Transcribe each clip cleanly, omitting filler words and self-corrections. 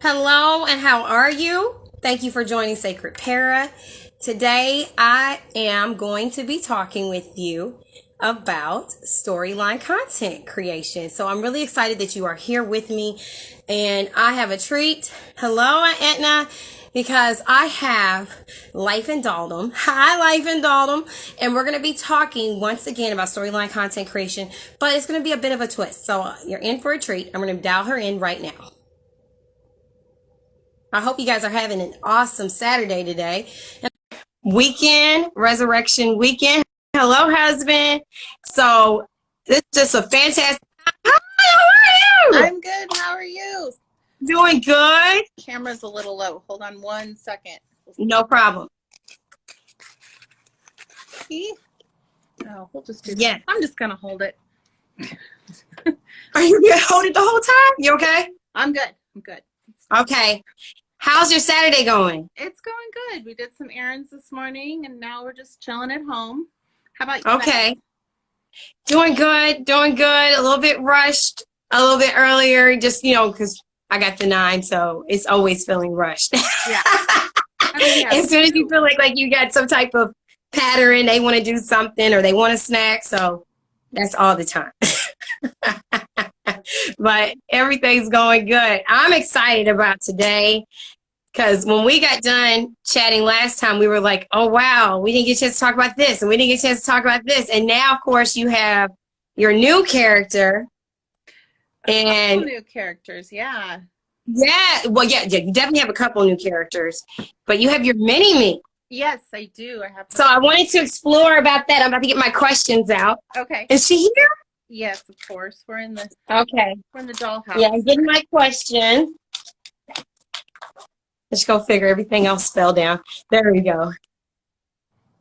Hello, and how are you? Thank you for joining Sacred Para. Today, I am going to be talking with you about storyline content creation. So, I'm really excited that you are here with me, and I have a treat. Hello, Etna, because I have Life and Daldom. Hi, Life and Daldom, and we're going to be talking once again about storyline content creation, but it's going to be a bit of a twist. So, you're in for a treat. I'm going to dial her in right now. I hope you guys are having an awesome Saturday today. Weekend, resurrection weekend. Hello, husband. So this is just a fantastic. Hi, how are you? I'm good. How are you? Doing good. Camera's a little low. Hold on 1 second. No problem. See? No, we'll just do that. Yes. I'm just gonna hold it. Are you gonna hold it the whole time? You okay? I'm good. I'm good. Okay. How's your Saturday going? It's going good. We did some errands this morning and now we're just chilling at home. How about you? Okay. Doing good. Doing good. A little bit rushed. A little bit earlier. Just, because I got the 9, so it's always feeling rushed. Yeah. I mean, As soon as you feel like you got some type of pattern, they want to do something or they want a snack. So that's all the time. But everything's going good. I'm excited about today because when we got done chatting last time, we were like, oh, wow, we didn't get a chance to talk about this and we didn't get a chance to talk about this. And now, of course, you have your new character. And new characters, yeah. Yeah, well, yeah, you definitely have a couple new characters, but you have your mini-me. Yes, I do. I have. So I wanted to explore about that. I'm about to get my questions out. Okay. Is she here? Yes, of course. We're in the dollhouse. Yeah, I'm getting my question. Let's go figure everything else fell down. There we go.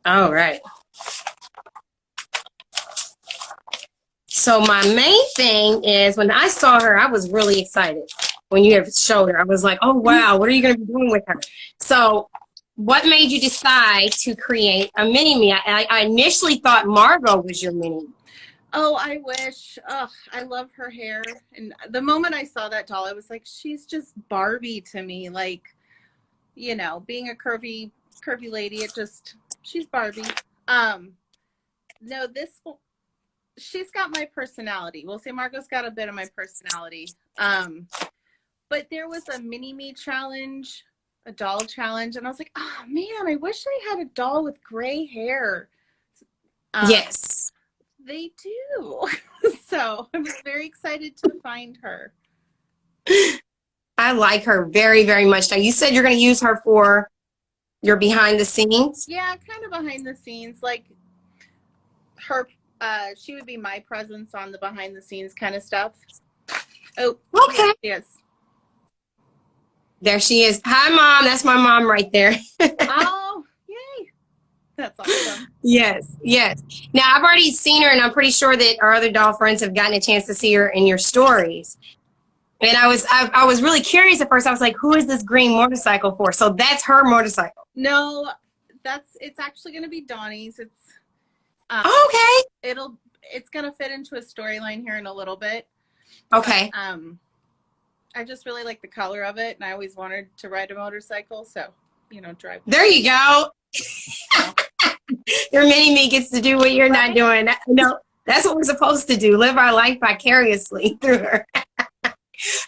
All right. So my main thing is when I saw her, I was really excited. When you have showed her, I was like, oh, wow, what are you going to be doing with her? So what made you decide to create a mini-me? I initially thought Margot was your mini-me. Oh, I wish. Oh, I love her hair. And the moment I saw that doll, I was like, she's just Barbie to me. Like, being a curvy lady, she's Barbie. No, she's got my personality. We'll say Margot's got a bit of my personality. But there was a mini-me challenge, a doll challenge, and I was like, oh man, I wish I had a doll with gray hair. Yes. They do. So I was very excited to find her. I like her very, very much. Now, you said you're going to use her for your behind the scenes? Yeah, kind of behind the scenes. Like her, she would be my presence on the behind the scenes kind of stuff. Oh, okay. Yes. There she is. Hi, Mom. That's my mom right there. Oh, yay. That's awesome. Yes, yes. Now, I've already seen her, and I'm pretty sure that our other doll friends have gotten a chance to see her in your stories. And I was really curious at first. I was like, who is this green motorcycle for? So that's her motorcycle. No, it's actually going to be Donnie's. It's okay. It's going to fit into a storyline here in a little bit. Okay. But, I just really like the color of it, and I always wanted to ride a motorcycle, so drive. There you go. Your mini-me gets to do what you're not doing. No, that's what we're supposed to do. Live our life vicariously through her.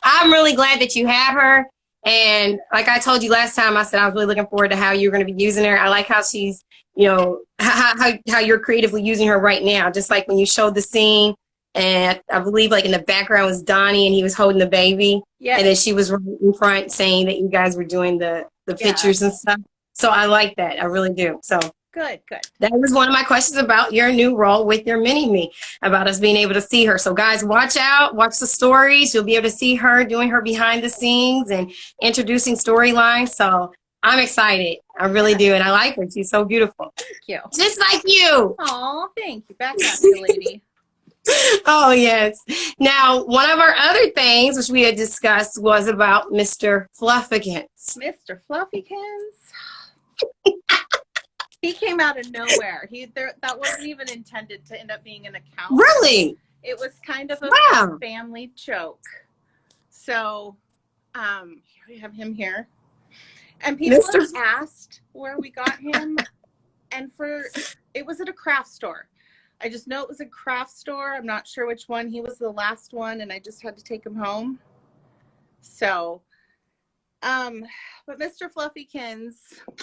I'm really glad that you have her. And like I told you last time, I said I was really looking forward to how you're going to be using her. I like how she's, how you're creatively using her right now. Just like when you showed the scene, and I believe like in the background was Donnie and he was holding the baby. Yeah. And then she was right in front saying that you guys were doing the pictures and stuff. So I like that. I really do. So good. That was one of my questions about your new role with your mini-me, about us being able to see her. So guys, watch out, watch the stories. You'll be able to see her doing her behind the scenes and introducing storylines. So I'm excited. I really do. And I like her. She's so beautiful. Thank you. Just like you. Oh, thank you. Back at you, lady. Oh, yes. Now, one of our other things, which we had discussed, was about Mr. Fluffykins. Mr. Fluffykins. He came out of nowhere. That wasn't even intended to end up being an account. Really? It was kind of a family joke. So Here we have him here. And people have asked where we got him. And it was at a craft store. I just know it was a craft store. I'm not sure which one. He was the last one, and I just had to take him home. So, but Mr. Fluffykins,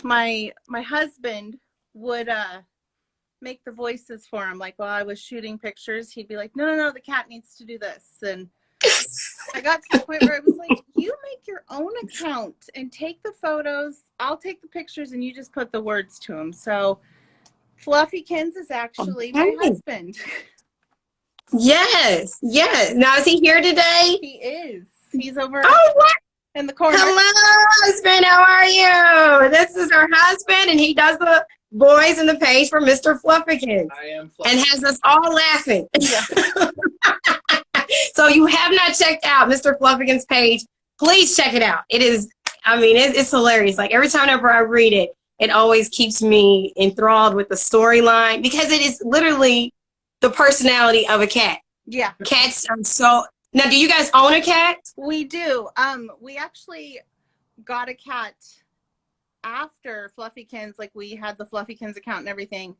my husband would make the voices for him. Like while I was shooting pictures, he'd be like, no, the cat needs to do this. And I got to the point where I was like, you make your own account and take the photos. I'll take the pictures, and you just put the words to them. So Fluffykins is actually my husband. Yes. Now, is he here today? He is. He's over what? in the corner. Hello, husband. How are you? This is our husband, and he does the boys in the page for Mr. Fluffykins. I am Fluffykins. And has us all laughing. Yeah. So you have not checked out Mr. Fluffykins' page, please check it out. It is, I mean, it's hilarious. Like every time ever I read it, it always keeps me enthralled with the storyline because it is literally the personality of a cat. Yeah. Cats are so... Now, do you guys own a cat? We do. We actually got a cat after Fluffykins. Like we had the Fluffykins account and everything.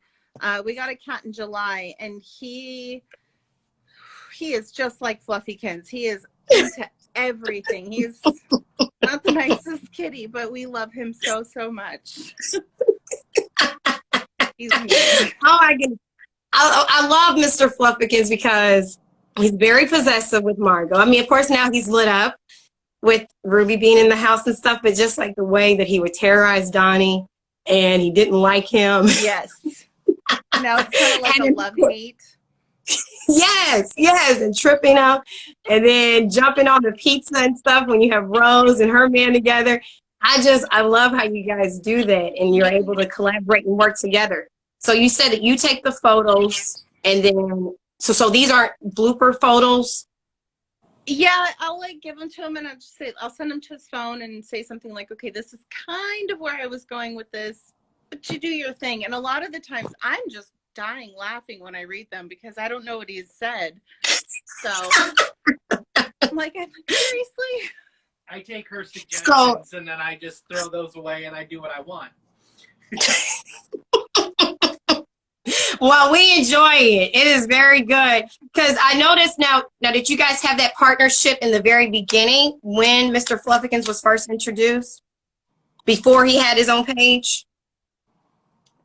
We got a cat in July, and he is just like Fluffykins. He is into everything. He's not the nicest kitty, but we love him so much. He's amazing. Oh, I love Mr. Fluffykins because he's very possessive with Margot. I mean, of course, now he's lit up with Ruby being in the house and stuff, but just like the way that he would terrorize Donnie and he didn't like him. Yes. Now it's kind of like a love-hate. Yes, and tripping out and then jumping on the pizza and stuff when you have Rose and her man together. I love how you guys do that and you're able to collaborate and work together. So you said that you take the photos and then, so these aren't blooper photos? Yeah, I'll like give them to him and I'll send him to his phone and say something like, okay, this is kind of where I was going with this, but you do your thing. And a lot of the times I'm just dying laughing when I read them because I don't know what he's said. So I'm like, seriously? I take her suggestions and then I just throw those away and I do what I want. Well, we enjoy it. It is very good because I noticed now that you guys have that partnership in the very beginning when Mr. Fluffykins was first introduced, before he had his own page.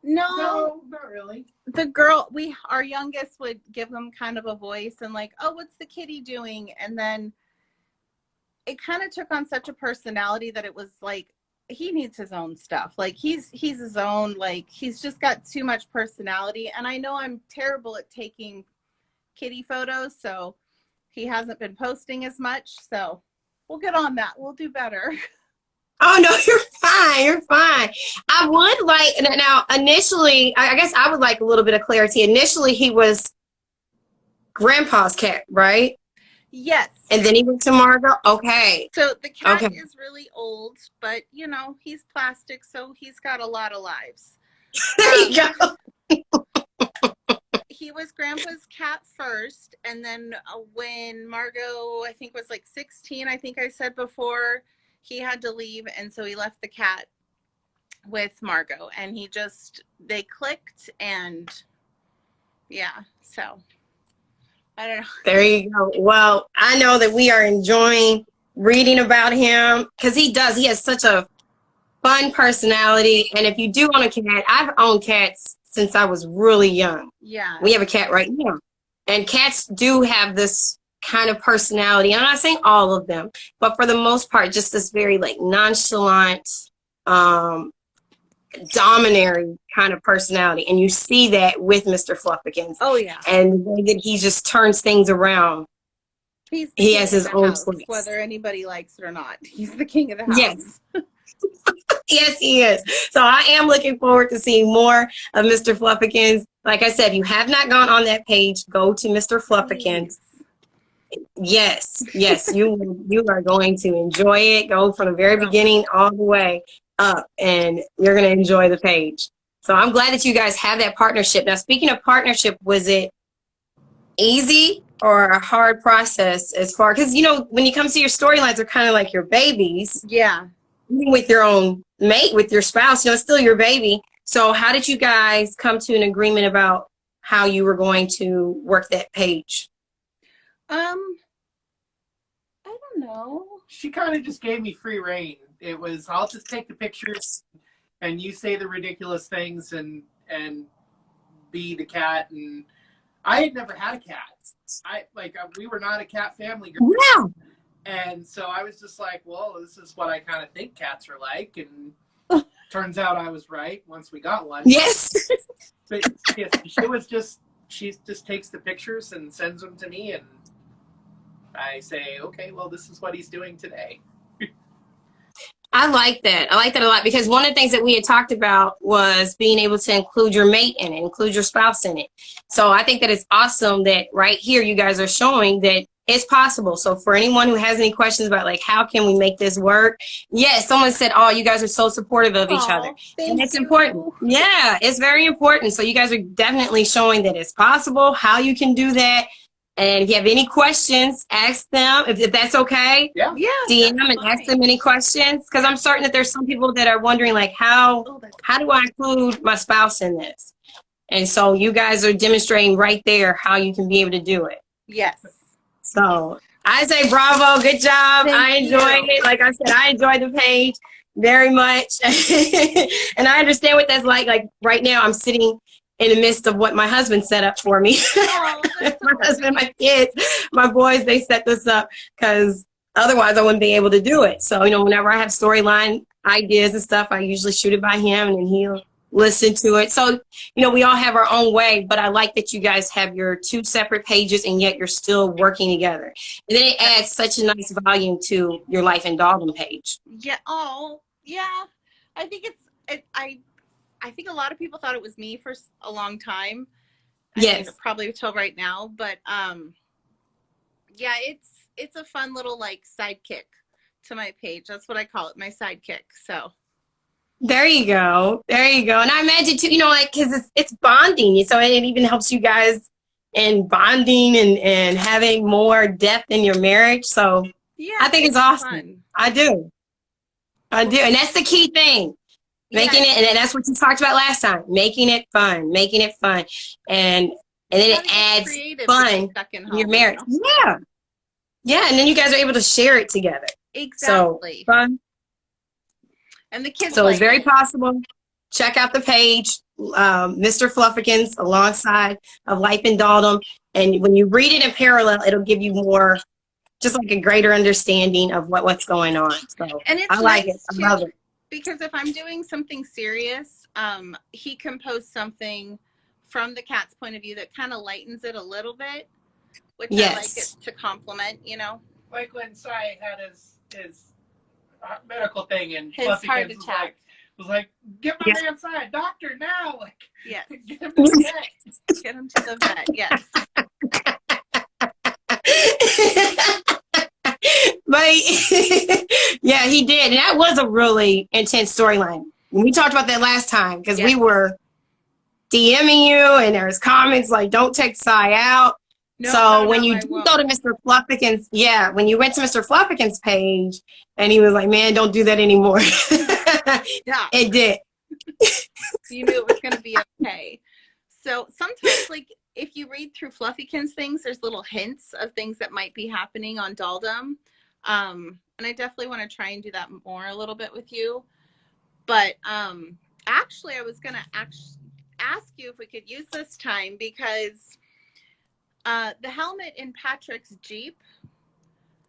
No, not really. The girl, our youngest would give them kind of a voice and like, oh, what's the kitty doing? And then it kind of took on such a personality that it was like, he needs his own stuff. Like he's his own, like he's just got too much personality. And I know I'm terrible at taking kitty photos, so he hasn't been posting as much. So we'll get on that. We'll do better. Oh, no, you're fine. I would like, now initially, I guess I would like a little bit of clarity. Initially, he was Grandpa's cat, right? Yes. And then he went to Margot? Okay. So the cat is really old, but, you know, he's plastic, so he's got a lot of lives. There you go. He was Grandpa's cat first, and then when Margot, I think, was like 16, I think I said before, he had to leave, and so he left the cat with Margot, and they clicked, and yeah, so I don't know. There you go. Well, I know that we are enjoying reading about him because he has such a fun personality, and if you do own a cat, I've owned cats since I was really young. Yeah. We have a cat right now, and cats do have this kind of personality. I'm not saying all of them, but for the most part, just this very like nonchalant, domineering kind of personality. And you see that with Mr. Fluffykins. Oh yeah. And the way that he just turns things around. He has his own place. Whether anybody likes it or not. He's the king of the house. Yes. Yes, he is. So I am looking forward to seeing more of Mr. Fluffykins. Like I said, if you have not gone on that page, go to Mr. Fluffykins. Yes, you are going to enjoy it. Go from the very beginning all the way up, and you're going to enjoy the page. So I'm glad that you guys have that partnership. Now, speaking of partnership, was it easy or a hard process as far, because you know when you come to your storylines, they're kind of like your babies. Yeah. Even with your own mate, with your spouse, you know, it's still your baby. So how did you guys come to an agreement about how you were going to work that page? I don't know. She kind of just gave me free reign. It was, I'll just take the pictures and you say the ridiculous things and be the cat. And I had never had a cat. We were not a cat family. Yeah. And so I was just like, well, this is what I kind of think cats are like. And turns out I was right once we got one. Yes. But she just takes the pictures and sends them to me. And I say, okay, well, this is what he's doing today. I like that. I like that a lot, because one of the things that we had talked about was being able to include your mate in it, include your spouse in it. So I think that it's awesome that right here you guys are showing that it's possible. So for anyone who has any questions about like, how can we make this work? Yes, someone said, oh, you guys are so supportive of each other. And it's important. Yeah, it's very important. So you guys are definitely showing that it's possible, how you can do that. And if you have any questions, ask them if that's okay. Yeah. DM them and ask them any questions, because I'm certain that there's some people that are wondering like, how do I include my spouse in this? And so you guys are demonstrating right there how you can be able to do it. Yes. So I say bravo, good job. I enjoyed it. Like I said, I enjoyed the page very much. And I understand what that's like. Like right now I'm sitting in the midst of what my husband set up for me. Oh, My husband, my kids, my boys, they set this up because otherwise I wouldn't be able to do it. So, you know, whenever I have storyline ideas and stuff, I usually shoot it by him and then he'll listen to it. So, you know, we all have our own way, but I like that you guys have your two separate pages and yet you're still working together. And then it adds such a nice volume to your Life in Dalton page. Yeah. Oh, yeah. I think I think a lot of people thought it was me for a long time. Yes. Mean, probably till right now, but yeah, it's a fun little like sidekick to my page. That's what I call it, my sidekick. So there you go. There you go. And I imagine too, you know, like, cause it's bonding. So it even helps you guys in bonding and having more depth in your marriage. So yeah, I think it's awesome. Fun. I do. And that's the key thing. Making it, and that's what you talked about last time. Making it fun, and then it adds fun in your marriage. You know? Yeah, and then you guys are able to share it together. Exactly. So fun. And the kids. So it's very possible. Check out the page, Mr. Fluffykins, alongside of Life in Dalton, and when you read it in parallel, it'll give you more, just like a greater understanding of what's going on. So and it's I like it. I love it. Because if I'm doing something serious, he can post something from the cat's point of view that kind of lightens it a little bit, which I like it to compliment, you know. Like when Sai had his medical thing and his heart attack was like, get my man Sai a doctor now. Like, yes. Get him to the vet. Get him to the vet, yes. But yeah, he did. And that was a really intense storyline. We talked about that last time because we were DMing you and there was comments like, don't take Sai out. So when you go to Mr. Fluffykins, when you went to Mr. Fluffykins' page and he was like, man, don't do that anymore. It did. You knew it was going to be okay. So sometimes, like, if you read through Fluffykins things, there's little hints of things that might be happening on Dalton. And I definitely want to try and do that more a little bit with you. But actually, I was going to ask you if we could use this time because the helmet in Patrick's Jeep,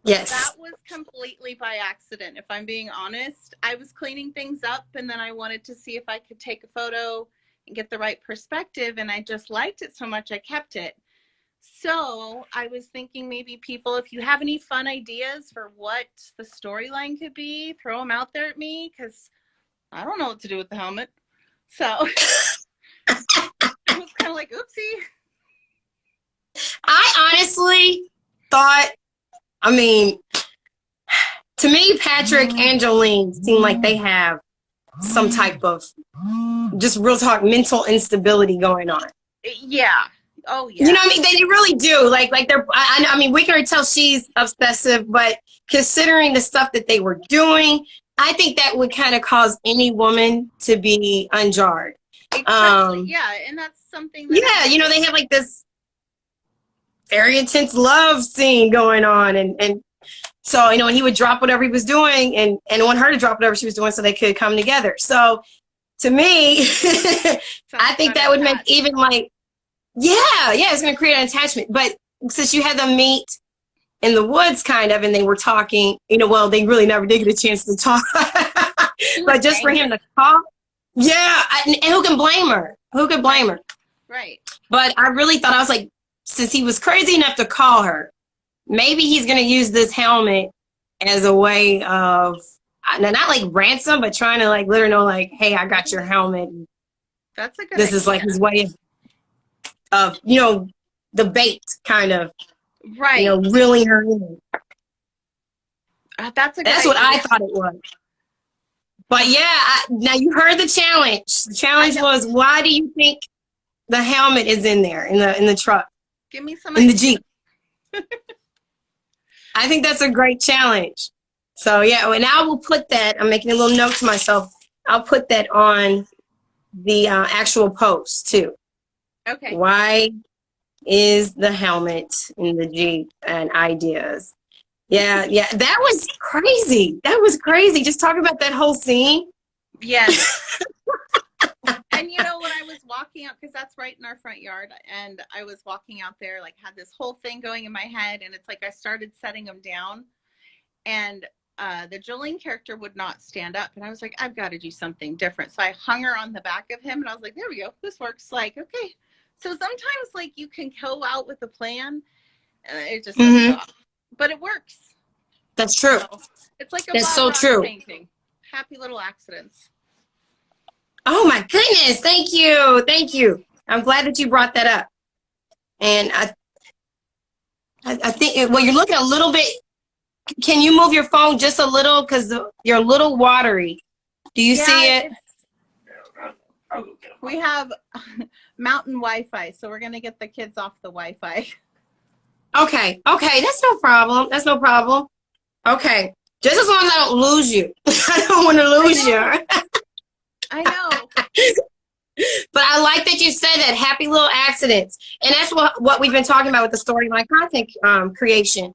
that was completely by accident, if I'm being honest. I was cleaning things up, and then I wanted to see if I could take a photo and get the right perspective, and I just liked it so much I kept it. So I was thinking maybe people, if you have any fun ideas for what the storyline could be, throw them out there at me, because I don't know what to do with the helmet. So it was kind of like, oopsie. I honestly thought, I mean, to me, Patrick and Jolene seem like they have some type of, just real talk, mental instability going on. Yeah. Oh yeah. You know what I mean? They really do. Like they're. I mean, we can already tell she's obsessive, but considering the stuff that they were doing, I think that would kind of cause any woman to be unjarred. Especially, yeah, and that's something that Yeah, you know, they have like this very intense love scene going on, and so you know, and he would drop whatever he was doing, and want her to drop whatever she was doing, so they could come together. So to me, I think that would make even like. Yeah, it's going to create an attachment. But since you had them meet in the woods, kind of, and they were talking, you know, well, they really never did get a chance to talk. But just for him to call, yeah, and who can blame her? Who could blame her? Right. But I really thought, I was like, since he was crazy enough to call her, maybe he's going to use this helmet as a way of, not like ransom, but trying to like let her know, like, hey, I got your helmet. That's a good This idea. is like his way of, you know, the bait kind of, right. you know, reeling her in. That's a good That's idea. what I thought it was. But yeah, now you heard the challenge. The challenge was, why do you think the helmet is in there in the truck? Give me some in the Jeep. I think that's a great challenge. So yeah, and I will put that. I'm making a little note to myself. I'll put that on the actual post too. Okay. Why is the helmet in the Jeep and ideas? Yeah, that was crazy. That was crazy. Just talk about that whole scene. Yes. And you know, when I was walking out, because that's right in our front yard, and I was walking out there, like had this whole thing going in my head, and it's like I started setting them down, and the Jolene character would not stand up, and I was like, I've got to do something different. So I hung her on the back of him, and I was like, there we go, this works. Like, okay. So sometimes, like, you can go out with a plan, and it just doesn't go off. But it works. That's true. So it's like a That's Bob so Ross true. painting. Happy little accidents. Oh my goodness! Thank you, thank you. I'm glad that you brought that up. And I think, well, you're looking a little bit. Can you move your phone just a little, because you're a little watery? Do you see it? We have mountain Wi-Fi, so we're gonna get the kids off the Wi-Fi. Okay, that's no problem. That's no problem. Okay, just as long as I don't lose you. I don't want to lose you. I know. But I like that you said that, happy little accidents. And that's what we've been talking about with the storyline content creation,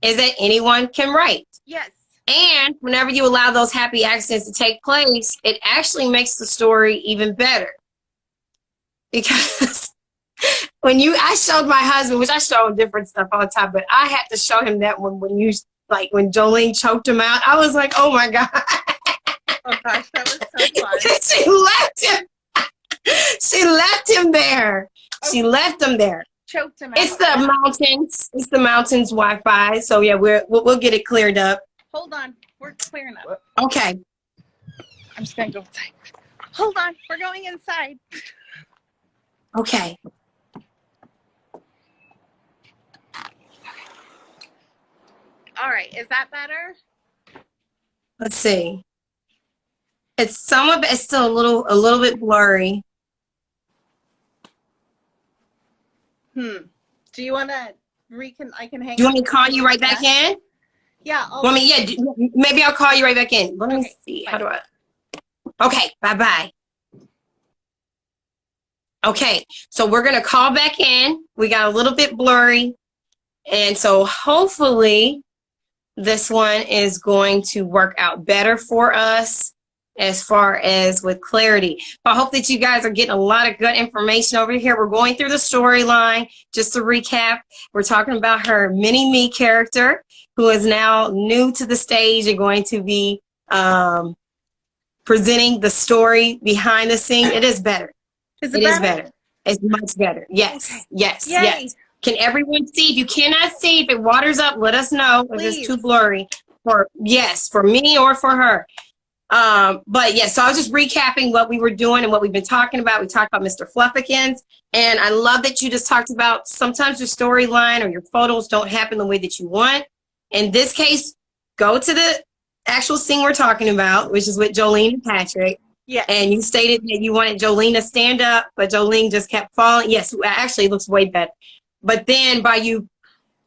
is that anyone can write. Yes. And whenever you allow those happy accidents to take place, it actually makes the story even better. Because I showed my husband, which I show him different stuff all the time, but I had to show him that one when Jolene choked him out. I was like, oh my God. Oh gosh, that was so fun. She left him. She left him there. She left him there. Choked him out. It's the mountains. It's the mountains Wi-Fi. So yeah, we'll get it cleared up. Hold on, we're clearing up. Okay. I'm just gonna go inside. Hold on, we're going inside. Okay. All right, is that better? Let's see. It's some of it's still a little bit blurry. Do you want to I can hang. Do you want me to call you right back in? Yeah. Maybe I'll call you right back in. Let me see. Bye. How do I? Okay. Bye-bye. Okay. So we're going to call back in. We got a little bit blurry. And so hopefully this one is going to work out better for us as far as with clarity. But I hope that you guys are getting a lot of good information over here. We're going through the storyline. Just to recap, we're talking about her mini-me character, who is now new to the stage and going to be presenting the story behind the scene. It is better. It is better. It's much better. Yes, okay. Yes, yay. Yes. Can everyone see? If you cannot see, if it waters up, let us know if it's too blurry. For me or for her. But yeah, so I was just recapping what we were doing and what we've been talking about. We talked about Mr. Fluffykins, and I love that you just talked about sometimes your storyline or your photos don't happen the way that you want. In this case, go to the actual scene we're talking about, which is with Jolene and Patrick, Yeah. And you stated that you wanted Jolene to stand up, but Jolene just kept falling. Yes, actually, it looks way better. But then by you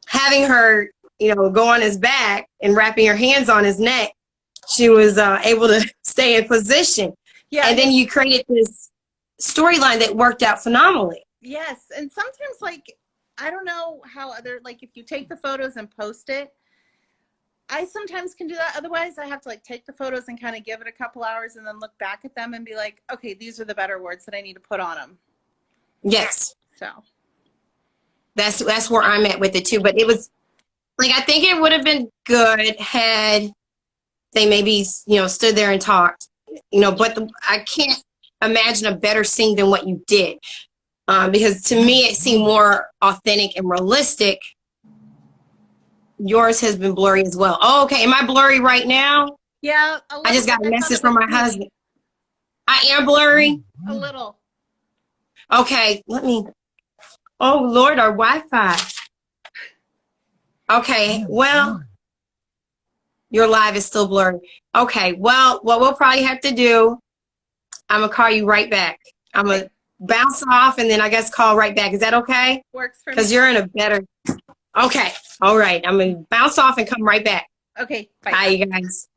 having her, go on his back and wrapping her hands on his neck, she was able to stay in position. Yeah. And then you created this storyline that worked out phenomenally. Yes. And sometimes, like, I don't know how like, if you take the photos and post it, I sometimes can do that. Otherwise, I have to, like, take the photos and kind of give it a couple hours and then look back at them and be like, okay, these are the better words that I need to put on them. Yes. So that's where I'm at with it too. But it was like, I think it would have been good had they maybe, stood there and talked, but I can't imagine a better scene than what you did. Because to me, it seemed more authentic and realistic. Yours has been blurry as well. Oh, okay. Am I blurry right now? yeah, I just got a message from my husband. I am blurry? A little. Okay, oh Lord, our Wi-Fi. Okay, well, your live is still blurry. Okay, well, what we'll probably have to do, I'm gonna call you right back. I'm gonna bounce off and then I guess call right back. Is that okay? Works for me. Because you're in a better, okay, all right. I'm gonna bounce off and come right back. Okay, bye. Bye, you guys.